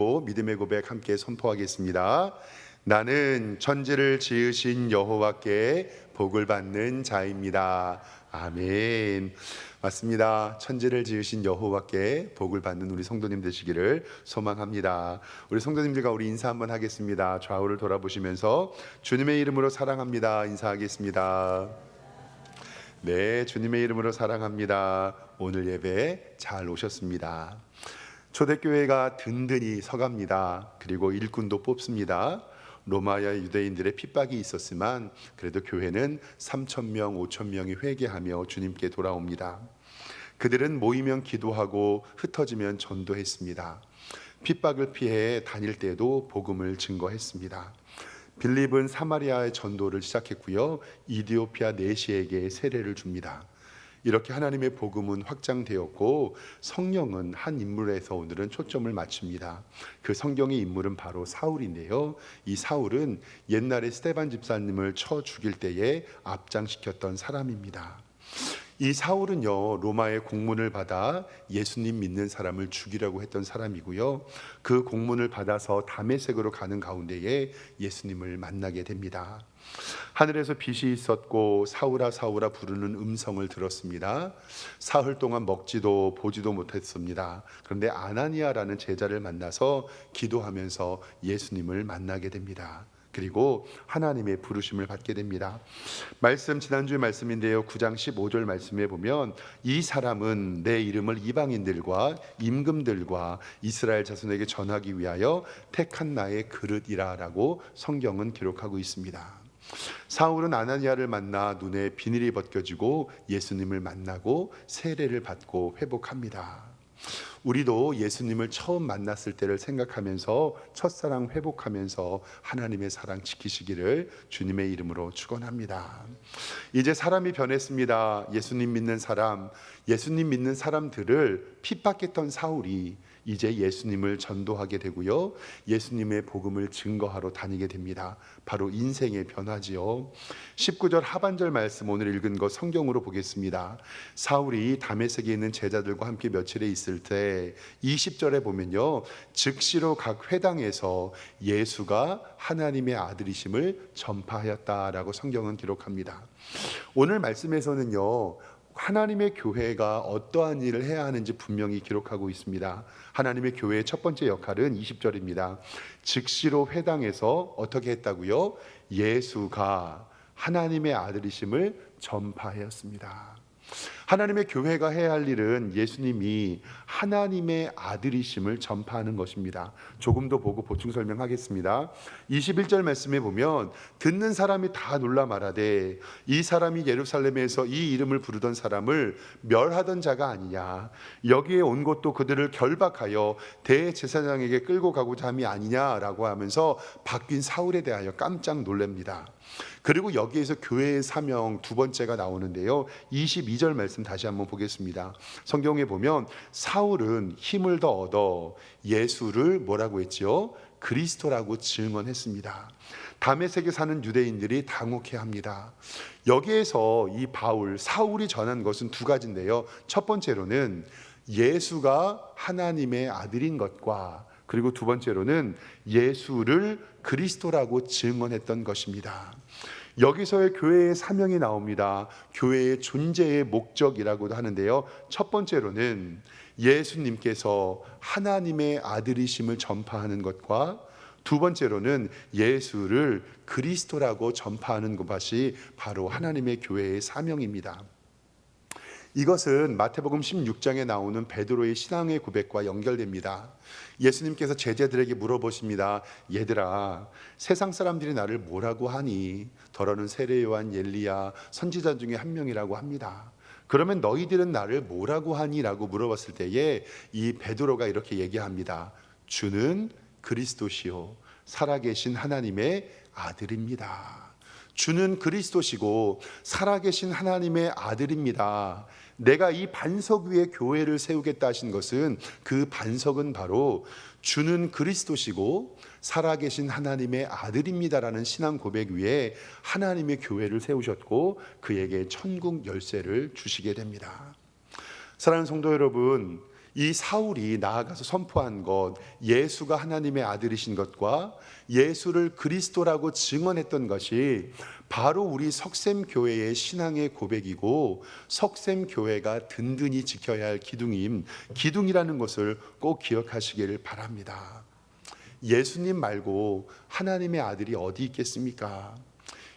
믿음의 고백 함께 선포하겠습니다. 나는 천지를 지으신 여호와께 복을 받는 자입니다. 아멘. 맞습니다. 천지를 지으신 여호와께 복을 받는 우리 성도님 되시기를 소망합니다. 우리 성도님들과 우리 인사 한번 하겠습니다. 좌우를 돌아보시면서 주님의 이름으로 사랑합니다 인사하겠습니다. 네, 주님의 이름으로 사랑합니다. 오늘 예배 잘 오셨습니다. 초대교회가 든든히 서갑니다. 그리고 일꾼도 뽑습니다. 로마의 유대인들의 핍박이 있었지만 그래도 교회는 3,000명, 5,000명이 회개하며 주님께 돌아옵니다. 그들은 모이면 기도하고 흩어지면 전도했습니다. 핍박을 피해 다닐 때도 복음을 증거했습니다. 빌립은 사마리아의 전도를 시작했고요. 이디오피아 내시에게 세례를 줍니다. 이렇게 하나님의 복음은 확장되었고 성령은 한 인물에서 오늘은 초점을 맞춥니다. 그 성경의 인물은 바로 사울인데요. 이 사울은 옛날에 스데반 집사님을 쳐 죽일 때에 앞장시켰던 사람입니다. 이 사울은요, 로마의 공문을 받아 예수님 믿는 사람을 죽이려고 했던 사람이고요. 그 공문을 받아서 다메섹으로 가는 가운데에 예수님을 만나게 됩니다. 하늘에서 빛이 있었고 사울아 사울아 부르는 음성을 들었습니다. 사흘 동안 먹지도 보지도 못했습니다. 그런데 아나니아라는 제자를 만나서 기도하면서 예수님을 만나게 됩니다. 그리고 하나님의 부르심을 받게 됩니다. 말씀 지난주의 말씀인데요. 9장 15절 말씀에 보면 이 사람은 내 이름을 이방인들과 임금들과 이스라엘 자손에게 전하기 위하여 택한 나의 그릇이라 라고 성경은 기록하고 있습니다. 사울은 아나니아를 만나 눈에 비늘이 벗겨지고 예수님을 만나고 세례를 받고 회복합니다. 우리도 예수님을 처음 만났을 때를 생각하면서 첫사랑 회복하면서 하나님의 사랑 지키시기를 주님의 이름으로 축원합니다. 이제 사람이 변했습니다. 예수님 믿는 사람들을 핍박했던 사울이 이제 예수님을 전도하게 되고요. 예수님의 복음을 증거하러 다니게 됩니다. 바로 인생의 변화지요. 19절 하반절 말씀 오늘 읽은 거 성경으로 보겠습니다. 사울이 다메섹에 있는 제자들과 함께 며칠에 있을 때 20절에 보면요. 즉시로 각 회당에서 예수가 하나님의 아들이심을 전파하였다라고 성경은 기록합니다. 오늘 말씀에서는요. 하나님의 교회가 어떠한 일을 해야 하는지 분명히 기록하고 있습니다. 하나님의 교회의 첫 번째 역할은 20절입니다. 즉시로 회당에서 어떻게 했다고요? 예수가 하나님의 아들이심을 전파하였습니다. 하나님의 교회가 해야 할 일은 예수님이 하나님의 아들이심을 전파하는 것입니다. 조금 더 보고 보충 설명하겠습니다. 21절 말씀에 보면 듣는 사람이 다 놀라 말하되 이 사람이 예루살렘에서 이 이름을 부르던 사람을 멸하던 자가 아니냐, 여기에 온 것도 그들을 결박하여 대제사장에게 끌고 가고자 함이 아니냐라고 하면서 바뀐 사울에 대하여 깜짝 놀랍니다. 그리고 여기에서 교회의 사명 두 번째가 나오는데요. 22절 말씀 다시 한번 보겠습니다. 성경에 보면 사울은 힘을 더 얻어 예수를 뭐라고 했지요? 그리스도라고 증언했습니다. 다메섹에 사는 유대인들이 당혹해합니다. 여기에서 이 사울이 전한 것은 두 가지인데요. 첫 번째로는 예수가 하나님의 아들인 것과 그리고 두 번째로는 예수를 그리스도라고 증언했던 것입니다. 여기서의 교회의 사명이 나옵니다. 교회의 존재의 목적이라고도 하는데요. 첫 번째로는 예수님께서 하나님의 아들이심을 전파하는 것과 두 번째로는 예수를 그리스도라고 전파하는 것이 바로 하나님의 교회의 사명입니다. 이것은 마태복음 16장에 나오는 베드로의 신앙의 고백과 연결됩니다. 예수님께서 제자들에게 물어보십니다. 얘들아, 세상 사람들이 나를 뭐라고 하니? 더러는 세례 요한, 엘리야, 선지자 중에 한 명이라고 합니다. 그러면 너희들은 나를 뭐라고 하니? 라고 물어봤을 때에 이 베드로가 이렇게 얘기합니다. 주는 그리스도시요 살아계신 하나님의 아들입니다. 주는 그리스도시고 살아계신 하나님의 아들입니다. 내가 이 반석 위에 교회를 세우겠다 하신 것은 그 반석은 바로 주는 그리스도시고 살아계신 하나님의 아들입니다라는 신앙 고백 위에 하나님의 교회를 세우셨고 그에게 천국 열쇠를 주시게 됩니다. 사랑하는 성도 여러분, 이 사울이 나아가서 선포한 것, 예수가 하나님의 아들이신 것과 예수를 그리스도라고 증언했던 것이 바로 우리 석샘교회의 신앙의 고백이고, 석샘교회가 든든히 지켜야 할 기둥이라는 것을 꼭 기억하시기를 바랍니다. 예수님 말고 하나님의 아들이 어디 있겠습니까?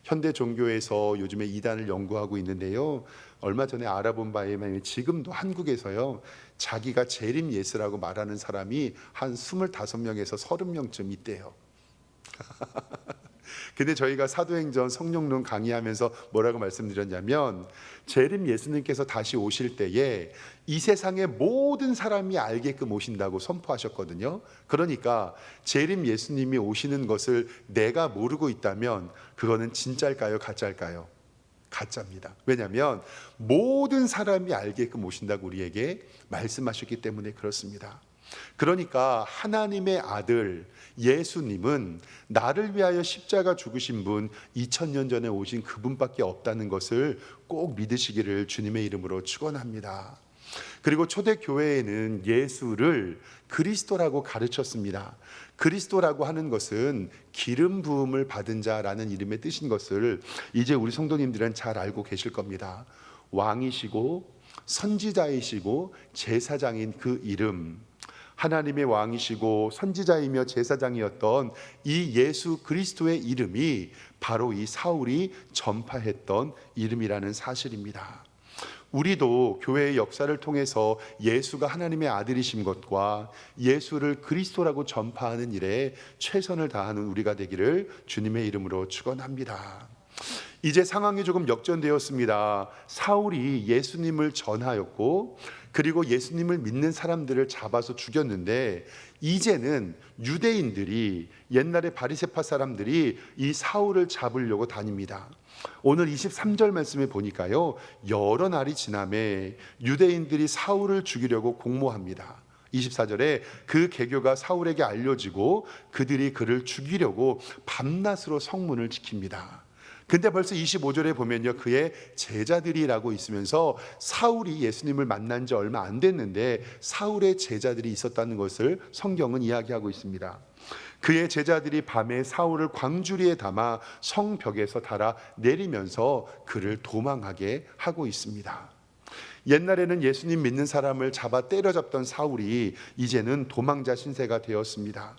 현대 종교에서 요즘에 이단을 연구하고 있는데요, 얼마 전에 알아본 바에 의하면 지금도 한국에서요, 자기가 재림 예수라고 말하는 사람이 한 25명에서 30명쯤 있대요. 근데 저희가 사도행전 성령론 강의하면서 뭐라고 말씀드렸냐면, 재림 예수님께서 다시 오실 때에 이 세상의 모든 사람이 알게끔 오신다고 선포하셨거든요. 그러니까 재림 예수님이 오시는 것을 내가 모르고 있다면 그거는 진짜일까요, 가짜일까요? 가짜입니다. 왜냐하면 모든 사람이 알게끔 오신다고 우리에게 말씀하셨기 때문에 그렇습니다. 그러니까 하나님의 아들 예수님은 나를 위하여 십자가 죽으신 분, 2000년 전에 오신 그분밖에 없다는 것을 꼭 믿으시기를 주님의 이름으로 축원합니다. 그리고 초대교회에는 예수를 그리스도라고 가르쳤습니다. 그리스도라고 하는 것은 기름 부음을 받은 자라는 이름의 뜻인 것을 이제 우리 성도님들은 잘 알고 계실 겁니다. 왕이시고 선지자이시고 제사장인 그 이름, 하나님의 왕이시고 선지자이며 제사장이었던 이 예수 그리스도의 이름이 바로 이 사울이 전파했던 이름이라는 사실입니다. 우리도 교회의 역사를 통해서 예수가 하나님의 아들이신 것과 예수를 그리스도라고 전파하는 일에 최선을 다하는 우리가 되기를 주님의 이름으로 축원합니다. 이제 상황이 조금 역전되었습니다. 사울이 예수님을 전하였고, 그리고 예수님을 믿는 사람들을 잡아서 죽였는데, 이제는 유대인들이, 옛날에 바리새파 사람들이 이 사울을 잡으려고 다닙니다. 오늘 23절 말씀에 보니까요, 여러 날이 지나매 유대인들이 사울을 죽이려고 공모합니다. 24절에 그 계교가 사울에게 알려지고 그들이 그를 죽이려고 밤낮으로 성문을 지킵니다. 근데 벌써 25절에 보면요, 그의 제자들이라고 있으면서 사울이 예수님을 만난 지 얼마 안 됐는데 사울의 제자들이 있었다는 것을 성경은 이야기하고 있습니다. 그의 제자들이 밤에 사울을 광주리에 담아 성벽에서 달아 내리면서 그를 도망하게 하고 있습니다. 옛날에는 예수님 믿는 사람을 잡아 때려잡던 사울이 이제는 도망자 신세가 되었습니다.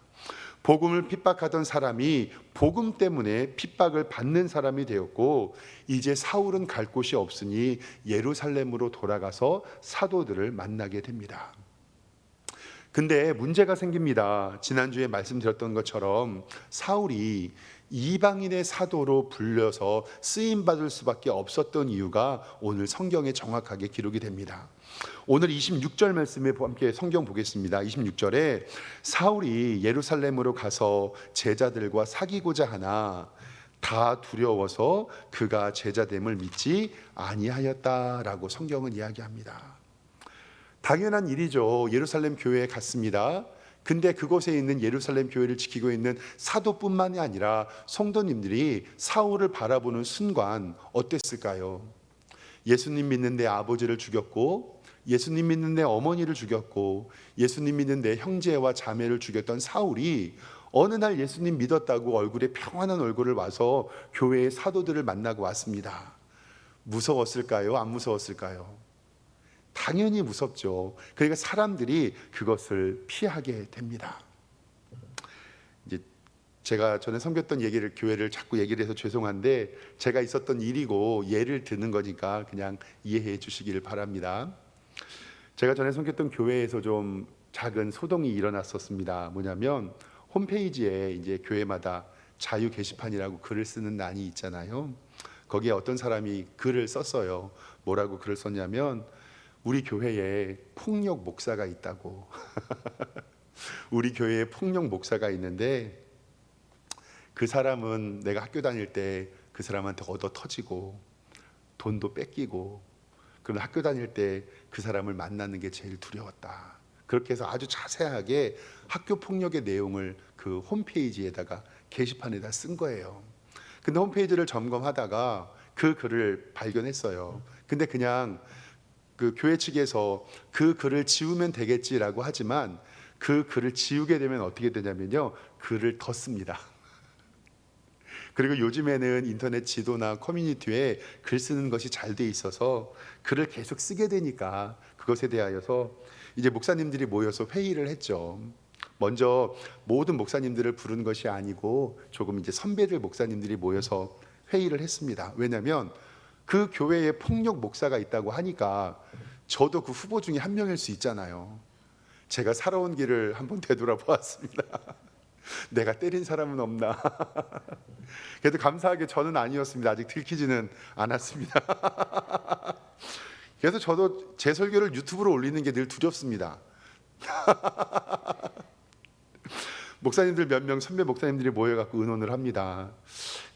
복음을 핍박하던 사람이 복음 때문에 핍박을 받는 사람이 되었고, 이제 사울은 갈 곳이 없으니 예루살렘으로 돌아가서 사도들을 만나게 됩니다. 근데 문제가 생깁니다. 지난주에 말씀드렸던 것처럼 사울이 이방인의 사도로 불려서 쓰임받을 수밖에 없었던 이유가 오늘 성경에 정확하게 기록이 됩니다. 오늘 26절 말씀에 함께 성경 보겠습니다. 26절에 사울이 예루살렘으로 가서 제자들과 사귀고자 하나 다 두려워서 그가 제자됨을 믿지 아니하였다라고 성경은 이야기합니다. 당연한 일이죠. 예루살렘 교회에 갔습니다. 근데 그곳에 있는 예루살렘 교회를 지키고 있는 사도뿐만이 아니라 성도님들이 사울을 바라보는 순간 어땠을까요? 예수님 믿는 내 아버지를 죽였고, 예수님 믿는 내 어머니를 죽였고, 예수님 믿는 내 형제와 자매를 죽였던 사울이 어느 날 예수님 믿었다고 얼굴에 평안한 얼굴을 와서 교회의 사도들을 만나고 왔습니다. 무서웠을까요? 안 무서웠을까요? 당연히 무섭죠. 그러니까 사람들이 그것을 피하게 됩니다. 이제 제가 전에 섬겼던 얘기를, 교회를 자꾸 얘기를 해서 죄송한데 제가 있었던 일이고 예를 드는 거니까 그냥 이해해 주시기를 바랍니다. 제가 전에 섬겼던 교회에서 좀 작은 소동이 일어났었습니다. 뭐냐면 홈페이지에 이제 교회마다 자유 게시판이라고 글을 쓰는 난이 있잖아요. 거기에 어떤 사람이 글을 썼어요. 뭐라고 글을 썼냐면, 우리 교회에 폭력 목사가 있다고. 우리 교회에 폭력 목사가 있는데 그 사람은 내가 학교 다닐 때 그 사람한테 얻어 터지고 돈도 뺏기고, 그럼 학교 다닐 때 그 사람을 만나는 게 제일 두려웠다. 그렇게 해서 아주 자세하게 학교 폭력의 내용을 그 홈페이지에다가 게시판에다 쓴 거예요. 근데 홈페이지를 점검하다가 그 글을 발견했어요. 근데 그냥 그 교회 측에서 그 글을 지우면 되겠지라고 하지만 그 글을 지우게 되면 어떻게 되냐면요, 글을 덧습니다. 그리고 요즘에는 인터넷 지도나 커뮤니티에 글 쓰는 것이 잘 돼 있어서 글을 계속 쓰게 되니까 그것에 대하여서 이제 목사님들이 모여서 회의를 했죠. 먼저 모든 목사님들을 부른 것이 아니고 조금 이제 선배들 목사님들이 모여서 회의를 했습니다. 왜냐하면 그 교회에 폭력 목사가 있다고 하니까 저도 그 후보 중에 한 명일 수 있잖아요. 제가 살아온 길을 한번 되돌아보았습니다. 내가 때린 사람은 없나. 그래도 감사하게 저는 아니었습니다. 아직 들키지는 않았습니다. 그래서 저도 제 설교를 유튜브로 올리는 게 늘 두렵습니다. 목사님들 몇 명, 선배 목사님들이 모여갖고 의논을 합니다.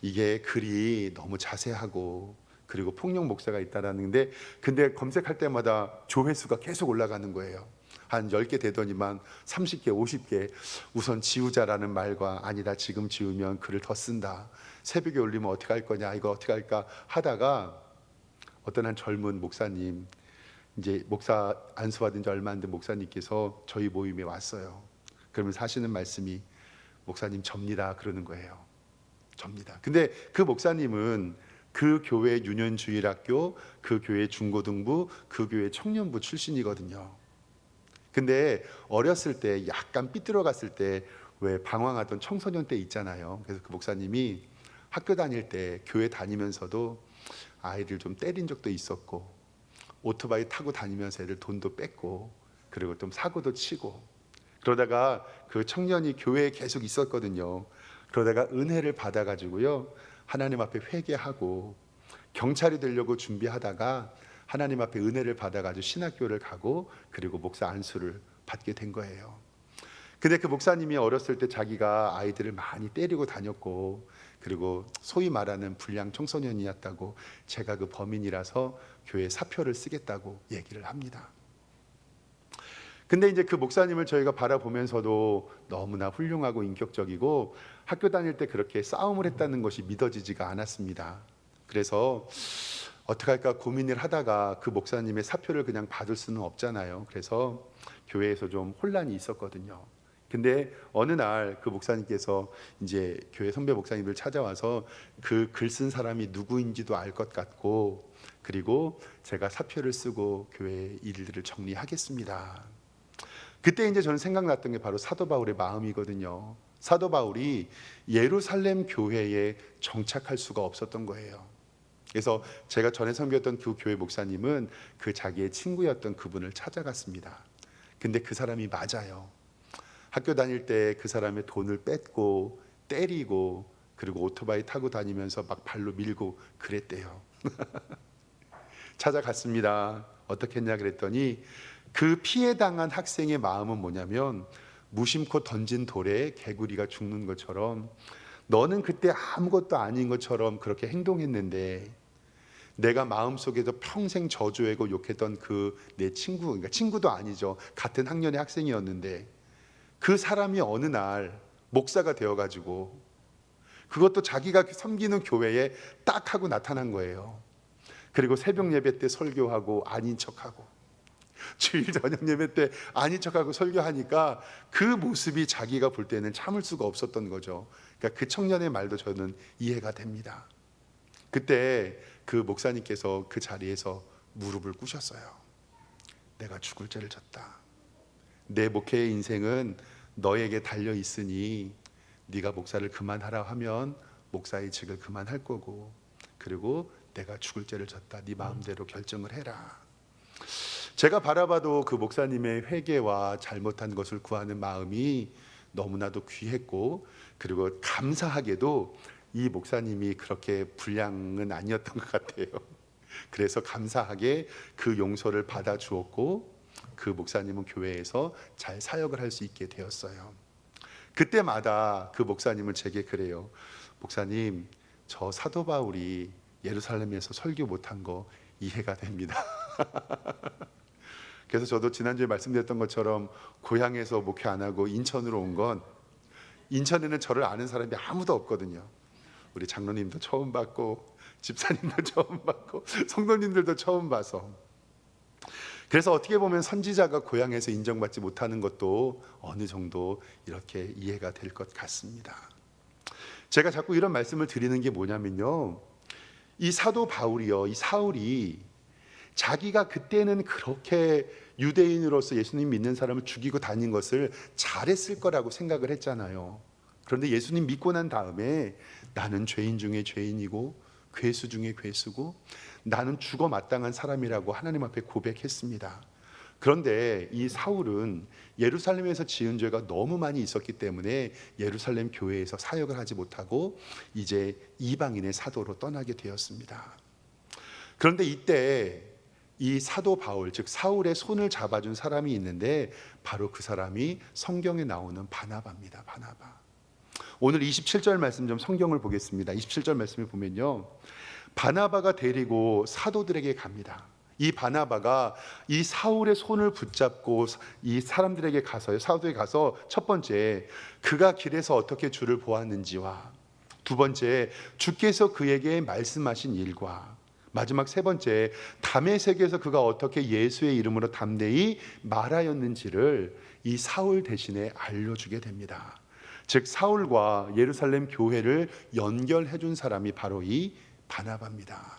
이게 글이 너무 자세하고 그리고 폭력 목사가 있다라는데, 근데 검색할 때마다 조회수가 계속 올라가는 거예요. 한 10개 되더니만 30개, 50개. 우선 지우자라는 말과 아니다, 지금 지우면 글을 더 쓴다. 새벽에 올리면 어떻게 할 거냐, 이거 어떻게 할까 하다가 어떤 한 젊은 목사님, 이제 목사 안수받은 지 얼마 안 된 목사님께서 저희 모임에 왔어요. 그러면서 하시는 말씀이 목사님 접니다 그러는 거예요. 접니다. 근데 그 목사님은 그 교회 유년주일학교, 그 교회 중고등부, 그 교회 청년부 출신이거든요. 근데 어렸을 때 약간 삐뚤어갔을 때 왜 방황하던 청소년 때 있잖아요. 그래서 그 목사님이 학교 다닐 때 교회 다니면서도 아이들 좀 때린 적도 있었고, 오토바이 타고 다니면서 애들 돈도 뺏고, 그리고 좀 사고도 치고, 그러다가 그 청년이 교회에 계속 있었거든요. 그러다가 은혜를 받아가지고요, 하나님 앞에 회개하고 경찰이 되려고 준비하다가 하나님 앞에 은혜를 받아가지고 신학교를 가고 그리고 목사 안수를 받게 된 거예요. 근데 그 목사님이 어렸을 때 자기가 아이들을 많이 때리고 다녔고, 그리고 소위 말하는 불량 청소년이었다고, 제가 그 범인이라서 교회 사표를 쓰겠다고 얘기를 합니다. 근데 이제 그 목사님을 저희가 바라보면서도 너무나 훌륭하고 인격적이고 학교 다닐 때 그렇게 싸움을 했다는 것이 믿어지지가 않았습니다. 그래서 어떻게 할까 고민을 하다가 그 목사님의 사표를 그냥 받을 수는 없잖아요. 그래서 교회에서 좀 혼란이 있었거든요. 근데 어느 날 그 목사님께서 이제 교회 선배 목사님들 찾아와서 그 글 쓴 사람이 누구인지도 알 것 같고, 그리고 제가 사표를 쓰고 교회 일들을 정리하겠습니다. 그때 이제 저는 생각났던 게 바로 사도 바울의 마음이거든요. 사도 바울이 예루살렘 교회에 정착할 수가 없었던 거예요. 그래서 제가 전에 섬겼던 그 교회 목사님은 그 자기의 친구였던 그분을 찾아갔습니다. 근데 그 사람이 맞아요. 학교 다닐 때 그 사람의 돈을 뺏고 때리고 그리고 오토바이 타고 다니면서 막 발로 밀고 그랬대요. 찾아갔습니다. 어떻게 했냐 그랬더니 그 피해당한 학생의 마음은 뭐냐면, 무심코 던진 돌에 개구리가 죽는 것처럼 너는 그때 아무것도 아닌 것처럼 그렇게 행동했는데, 내가 마음속에서 평생 저주하고 욕했던 그 내 친구, 그러니까 친구도 아니죠, 같은 학년의 학생이었는데 그 사람이 어느 날 목사가 되어가지고 그것도 자기가 섬기는 교회에 딱 하고 나타난 거예요. 그리고 새벽 예배 때 설교하고 아닌 척하고, 주일 저녁 예배 때 아닌 척하고 설교하니까 그 모습이 자기가 볼 때는 참을 수가 없었던 거죠. 그러니까 그 청년의 말도 저는 이해가 됩니다. 그때 그 목사님께서 그 자리에서 무릎을 꿇으셨어요. 내가 죽을 죄를 졌다. 내 목회의 인생은 너에게 달려 있으니 네가 목사를 그만하라 하면 목사의 직을 그만할 거고, 그리고 내가 죽을 죄를 졌다. 네 마음대로 결정을 해라. 제가 바라봐도 그 목사님의 회개와 잘못한 것을 구하는 마음이 너무나도 귀했고, 그리고 감사하게도 이 목사님이 그렇게 불량은 아니었던 것 같아요. 그래서 감사하게 그 용서를 받아 주었고, 그 목사님은 교회에서 잘 사역을 할 수 있게 되었어요. 그때마다 그 목사님은 제게 그래요. 목사님, 저 사도 바울이 예루살렘에서 설교 못한 거 이해가 됩니다. 그래서 저도 지난주에 말씀드렸던 것처럼 고향에서 목회 안 하고 인천으로 온 건, 인천에는 저를 아는 사람이 아무도 없거든요. 우리 장로님도 처음 봤고 집사님도 처음 봤고 성도님들도 처음 봐서, 그래서 어떻게 보면 선지자가 고향에서 인정받지 못하는 것도 어느 정도 이렇게 이해가 될 것 같습니다. 제가 자꾸 이런 말씀을 드리는 게 뭐냐면요, 이 사도 바울이요, 이 사울이 자기가 그때는 그렇게 유대인으로서 예수님 믿는 사람을 죽이고 다닌 것을 잘했을 거라고 생각을 했잖아요. 그런데 예수님 믿고 난 다음에 나는 죄인 중에 죄인이고 괴수 중에 괴수고 나는 죽어 마땅한 사람이라고 하나님 앞에 고백했습니다. 그런데 이 사울은 예루살렘에서 지은 죄가 너무 많이 있었기 때문에 예루살렘 교회에서 사역을 하지 못하고 이제 이방인의 사도로 떠나게 되었습니다. 그런데 이때 이 사도 바울, 즉 사울의 손을 잡아준 사람이 있는데 바로 그 사람이 성경에 나오는 바나바입니다. 바나바. 오늘 27절 말씀 좀 성경을 보겠습니다. 27절 말씀을 보면요, 바나바가 데리고 사도들에게 갑니다. 이 바나바가 이 사울의 손을 붙잡고 이 사람들에게 가서요, 사도에 가서 첫 번째 그가 길에서 어떻게 주를 보았는지와 두 번째 주께서 그에게 말씀하신 일과 마지막 세 번째 다메섹에서 그가 어떻게 예수의 이름으로 담대히 말하였는지를 이 사울 대신에 알려주게 됩니다. 즉 사울과 예루살렘 교회를 연결해 준 사람이 바로 이 바나바입니다.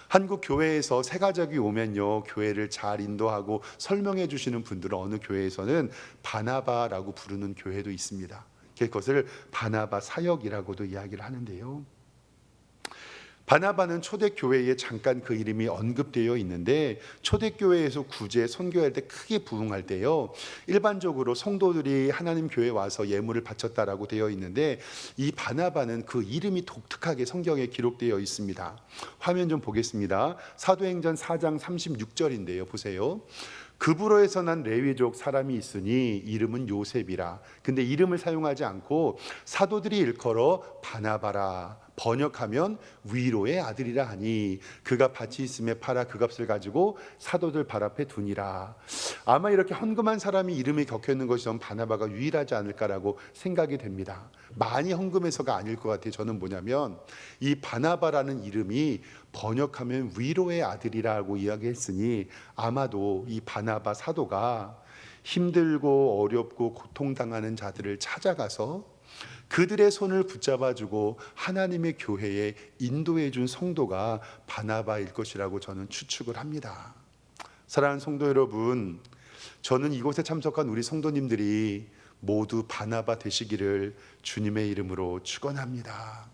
한국 교회에서 새가족이 오면요, 교회를 잘 인도하고 설명해 주시는 분들은 어느 교회에서는 바나바라고 부르는 교회도 있습니다. 그것을 바나바 사역이라고도 이야기를 하는데요, 바나바는 초대교회에 잠깐 그 이름이 언급되어 있는데 초대교회에서 구제 선교할 때 크게 부흥할 때요, 일반적으로 성도들이 하나님 교회에 와서 예물을 바쳤다라고 되어 있는데 이 바나바는 그 이름이 독특하게 성경에 기록되어 있습니다. 화면 좀 보겠습니다. 사도행전 4장 36절인데요, 보세요. 그브로에서 난 레위족 사람이 있으니 이름은 요셉이라. 근데 이름을 사용하지 않고 사도들이 일컬어 바나바라, 번역하면 위로의 아들이라 하니 그가 밭이 있음에 팔아 그 값을 가지고 사도들 발 앞에 두니라. 아마 이렇게 헌금한 사람이 이름이 적혀 있는 것이 전 바나바가 유일하지 않을까라고 생각이 됩니다. 많이 헌금해서가 아닐 것 같아요. 저는 뭐냐면 이 바나바라는 이름이 번역하면 위로의 아들이라고 이야기했으니 아마도 이 바나바 사도가 힘들고 어렵고 고통당하는 자들을 찾아가서 그들의 손을 붙잡아주고 하나님의 교회에 인도해 준 성도가 바나바일 것이라고 저는 추측을 합니다. 사랑하는 성도 여러분, 저는 이곳에 참석한 우리 성도님들이 모두 바나바 되시기를 주님의 이름으로 축원합니다.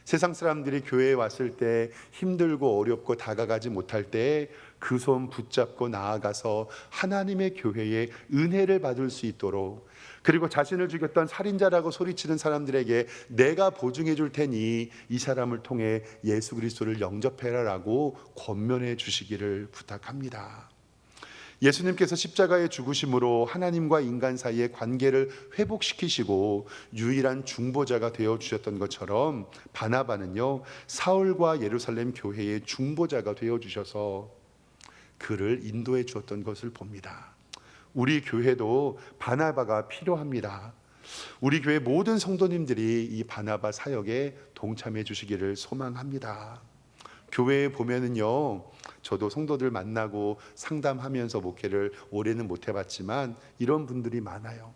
세상 사람들이 교회에 왔을 때 힘들고 어렵고 다가가지 못할 때 그 손 붙잡고 나아가서 하나님의 교회에 은혜를 받을 수 있도록, 그리고 자신을 죽였던 살인자라고 소리치는 사람들에게 내가 보증해 줄 테니 이 사람을 통해 예수 그리스도를 영접해라라고 권면해 주시기를 부탁합니다. 예수님께서 십자가의 죽으심으로 하나님과 인간 사이의 관계를 회복시키시고 유일한 중보자가 되어 주셨던 것처럼 바나바는요, 사울과 예루살렘 교회의 중보자가 되어 주셔서 그를 인도해 주었던 것을 봅니다. 우리 교회도 바나바가 필요합니다. 우리 교회 모든 성도님들이 이 바나바 사역에 동참해 주시기를 소망합니다. 교회에 보면은요, 저도 성도들 만나고 상담하면서 목회를 올해는 못 해봤지만 이런 분들이 많아요.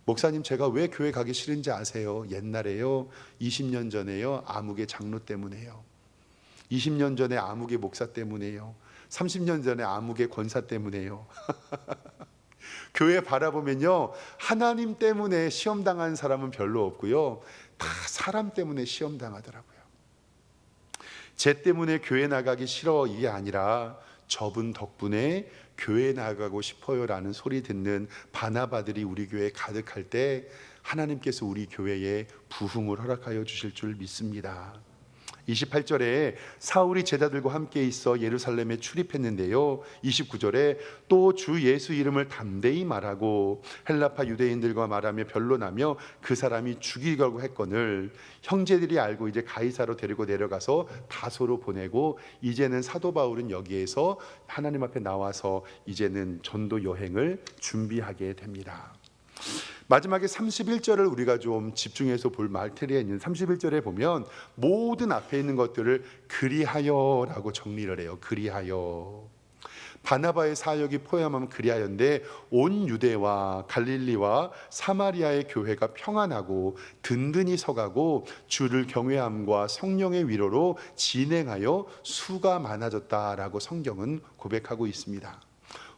목사님, 제가 왜 교회 가기 싫은지 아세요? 옛날에요, 20년 전에요, 아무개 장로 때문에요. 20년 전에 아무개 목사 때문에요. 30년 전에 아무개 권사 때문에요. 교회 바라보면요, 하나님 때문에 시험당한 사람은 별로 없고요, 다 사람 때문에 시험당하더라고요. 쟤 때문에 교회 나가기 싫어 이게 아니라 저분 덕분에 교회 나가고 싶어요라는 소리 듣는 바나바들이 우리 교회에 가득할 때 하나님께서 우리 교회에 부흥을 허락하여 주실 줄 믿습니다. 28절에 사울이 제자들과 함께 있어 예루살렘에 출입했는데요, 29절에 또 주 예수 이름을 담대히 말하고 헬라파 유대인들과 말하며 변론하며 그 사람이 죽이려고 했거늘 형제들이 알고 이제 가이사로 데리고 내려가서 다소로 보내고 이제는 사도 바울은 여기에서 하나님 앞에 나와서 이제는 전도 여행을 준비하게 됩니다. 마지막에 31절을 우리가 좀 집중해서 볼 말тер이에 있는 31절에 보면 모든 앞에 있는 것들을 그리하여라고 정리를 해요. 그리하여. 바나바의 사역이 포함하면 그리하였는데 온 유대와 갈릴리와 사마리아의 교회가 평안하고 든든히 서가고 주를 경외함과 성령의 위로로 진행하여 수가 많아졌다라고 성경은 고백하고 있습니다.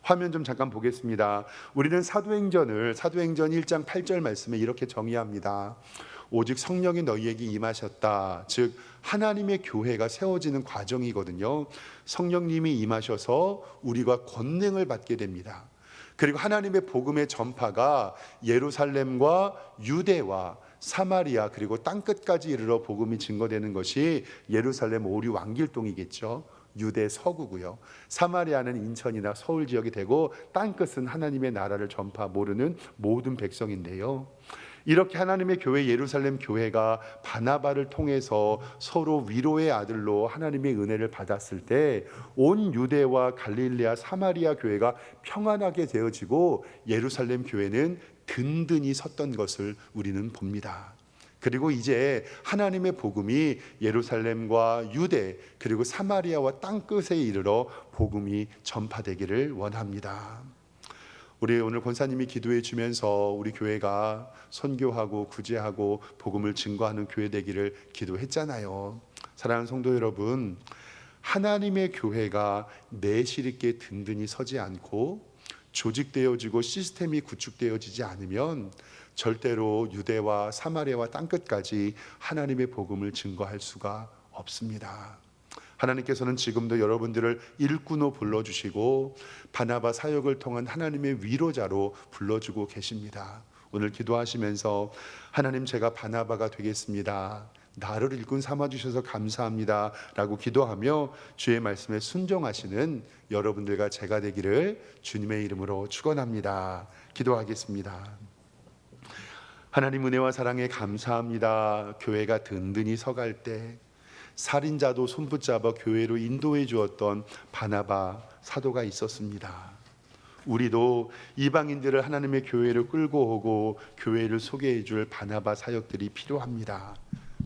화면 좀 잠깐 보겠습니다. 우리는 사도행전 1장 8절 말씀에 이렇게 정의합니다. 오직 성령이 너희에게 임하셨다. 즉 하나님의 교회가 세워지는 과정이거든요. 성령님이 임하셔서 우리가 권능을 받게 됩니다. 그리고 하나님의 복음의 전파가 예루살렘과 유대와 사마리아 그리고 땅끝까지 이르러 복음이 증거되는 것이 예루살렘 오리 왕길동이겠죠. 유대 서구고요. 사마리아는 인천이나 서울 지역이 되고 땅끝은 하나님의 나라를 전파 모르는 모든 백성인데요. 이렇게 하나님의 교회 예루살렘 교회가 바나바를 통해서 서로 위로의 아들로 하나님의 은혜를 받았을 때 온 유대와 갈릴리아 사마리아 교회가 평안하게 되어지고 예루살렘 교회는 든든히 섰던 것을 우리는 봅니다. 그리고 이제 하나님의 복음이 예루살렘과 유대 그리고 사마리아와 땅끝에 이르러 복음이 전파되기를 원합니다. 우리 오늘 권사님이 기도해 주면서 우리 교회가 선교하고 구제하고 복음을 증거하는 교회 되기를 기도했잖아요. 사랑하는 성도 여러분, 하나님의 교회가 내실 있게 든든히 서지 않고 조직되어지고 시스템이 구축되어지지 않으면 절대로 유대와 사마리아와 땅끝까지 하나님의 복음을 증거할 수가 없습니다. 하나님께서는 지금도 여러분들을 일꾼으로 불러주시고 바나바 사역을 통한 하나님의 위로자로 불러주고 계십니다. 오늘 기도하시면서 하나님, 제가 바나바가 되겠습니다. 나를 일꾼 삼아주셔서 감사합니다 라고 기도하며 주의 말씀에 순종하시는 여러분들과 제가 되기를 주님의 이름으로 축원합니다. 기도하겠습니다. 하나님, 은혜와 사랑에 감사합니다. 교회가 든든히 서갈 때 살인자도 손붙잡아 교회로 인도해 주었던 바나바 사도가 있었습니다. 우리도 이방인들을 하나님의 교회로 끌고 오고 교회를 소개해 줄 바나바 사역들이 필요합니다.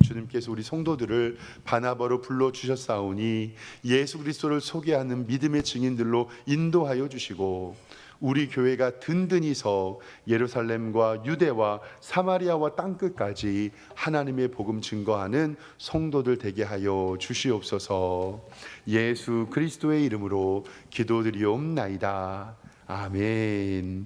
주님께서 우리 성도들을 바나바로 불러주셨사오니 예수 그리스도를 소개하는 믿음의 증인들로 인도하여 주시고 우리 교회가 든든히 서 예루살렘과 유대와 사마리아와 땅끝까지 하나님의 복음 증거하는 성도들 되게 하여 주시옵소서. 예수 그리스도의 이름으로 기도드리옵나이다. 아멘.